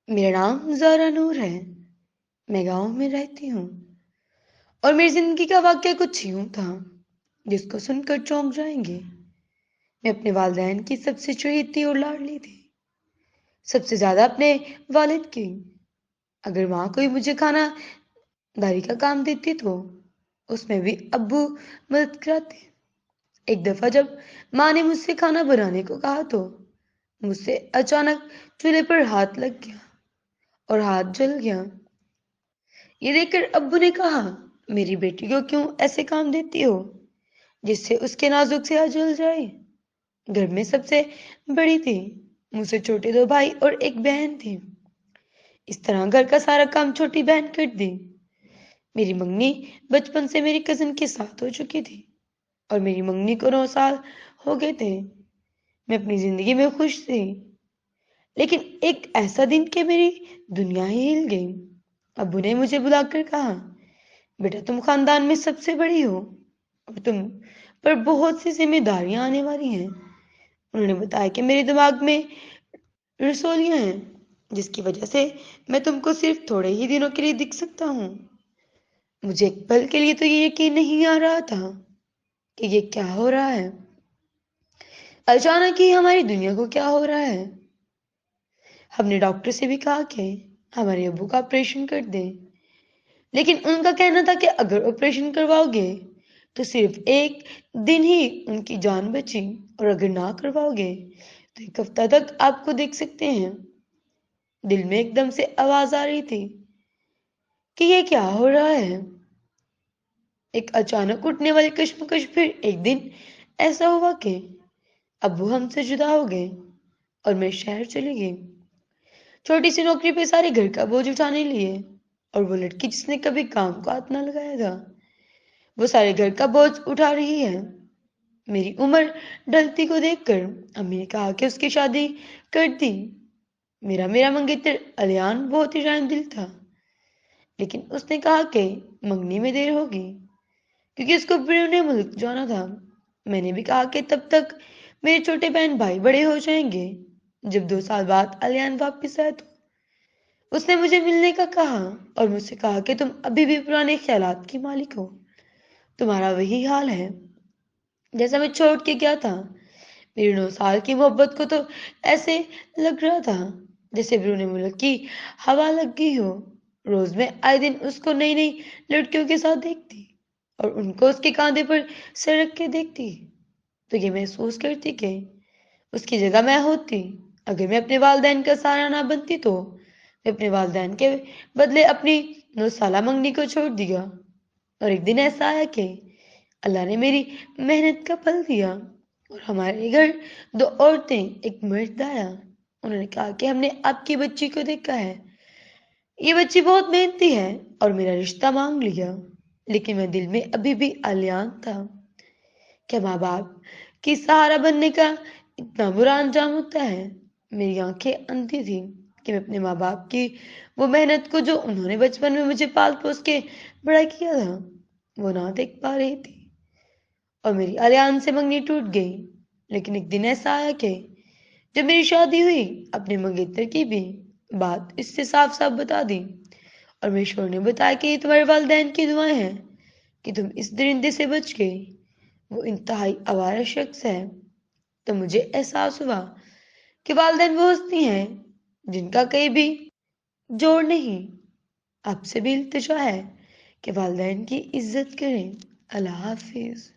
मेरा नाम ज़ारा नूर है। मैं गाँव में रहती हूँ और मेरी ज़िंदगी का वाक़या कुछ यूँ था, जिसको सुनकर चौंक जाएँगे। मैं अपने वालिदैन की सबसे चहेती और लाडली थी, सबसे ज़्यादा अपने वालिद की। अगर माँ कोई मुझे खानादारी का काम देती तो उसमें भी अब्बू मदद कराते। एक दफ़ा जब माँ ने मुझसे खाना बनाने को कहा तो मुझसे अचानक चूल्हे पर हाथ लग गया और हाथ जल गया। ये देखकर अब्बू ने कहा, मेरी बेटी को क्यों ऐसे काम देती हो जिससे उसके नाजुक से हाथ जल जाए। घर में सबसे बड़ी थी, मुझसे छोटे दो भाई और एक बहन थी। इस तरह घर का सारा काम छोटी बहन कर दी। मेरी मंगनी बचपन से मेरी कजिन के साथ हो चुकी थी और मेरी मंगनी को 9 साल हो गए थे। मैं अपनी जिंदगी में खुश थी, लेकिन एक ऐसा दिन कि मेरी दुनिया ही हिल गई। अब्बू ने मुझे बुलाकर कहा, बेटा तुम खानदान में सबसे बड़ी हो और तुम पर बहुत सी जिम्मेदारियां आने वाली हैं। उन्होंने बताया कि मेरे दिमाग में रसौलियां हैं, जिसकी वजह से मैं तुमको सिर्फ थोड़े ही दिनों के लिए दिख सकता हूँ। मुझे एक पल के लिए तो ये यकीन नहीं आ रहा था कि ये क्या हो रहा है। अचानक ही हमारी दुनिया को क्या हो रहा है। हमने डॉक्टर से भी कहा कि हमारे अब्बू का ऑपरेशन कर दें, लेकिन उनका कहना था कि अगर ऑपरेशन करवाओगे तो सिर्फ एक दिन ही उनकी जान बची और अगर ना करवाओगे तो एक हफ्ता तक आपको देख सकते हैं। दिल में एकदम से आवाज आ रही थी कि ये क्या हो रहा है। एक अचानक उठने वाली कश्मकश। फिर एक दिन ऐसा हुआ कि अब्बू हमसे जुदा हो गए और मैं शहर चली गई, छोटी सी नौकरी पे सारे घर का बोझ उठाने लिए। और वो लड़की जिसने कभी काम को हाथ ना लगाया था, वो सारे घर का बोझ उठा रही है। मेरी उम्र ढलती को देखकर अम्मी ने कहा कि उसकी शादी कर दी। मेरा मेरा मंगेतर अलियान बहुत ही जान दिल था, लेकिन उसने कहा कि मंगनी में देर होगी क्योंकि उसको पुणे मुल्क जाना था। मैंने भी कहा कि तब तक मेरे छोटे बहन भाई बड़े हो जाएंगे। जब 2 साल बाद अलियान वापस आया तो उसने मुझे मिलने का कहा और मुझसे कहा कि तुम अभी भी पुराने ख्यालात की मालिक हो, तुम्हारा वही हाल है जैसा मैं छोड़ के गया था। मेरी 9 साल की मोहब्बत को तो ऐसे लग रहा था जैसे ब्रूने मुल्क की हवा लग गई हो। रोज मैं आए दिन उसको नई नई लड़कियों के साथ देखती और उनको उसके कांधे पर सिर रख के देखती, तो ये महसूस करती कि उसकी जगह मैं होती। अगर मैं अपने वालिदैन का सहारा ना बनती तो मैं अपने वालिदैन के बदले अपनी 9 साला मंगनी को छोड़ दिया। और एक दिन ऐसा आया कि अल्लाह ने मेरी मेहनत का फल दिया और हमारे घर 2 औरतें एक मर्द आया। उन्होंने कहा कि हमने आपकी बच्ची को देखा है, ये बच्ची बहुत मेहनती है और मेरा रिश्ता मांग लिया। लेकिन मैं दिल में अभी भी अलियान था। क्या माँ बाप की सहारा बनने का इतना बुरा अंजाम होता है। मेरी आंखें अंधी थी कि मैं अपने माँ बाप की वो मेहनत को, जो उन्होंने बचपन में मुझे पाल पोस के बड़ा किया था, वो ना देख पा रही थी। और मेरी अलियान से मंगनी टूट गई। लेकिन एक दिन ऐसा आया कि जब मेरी शादी हुई, अपने मंगेतर की भी बात इससे साफ साफ बता दी और मेरे शोर ने बताया कि ये तुम्हारे वालिदैन की दुआएं हैं कि तुम इस दरिंदे से बच गई। वो इंतहाई आवारा शख्स है। तो मुझे एहसास हुआ कि वालिदैन वो हस्ती हैं जिनका कहीं भी जोड़ नहीं। आपसे भी इल्तिजा है कि वालिदैन की इज्जत करें। अल्लाह हाफिज।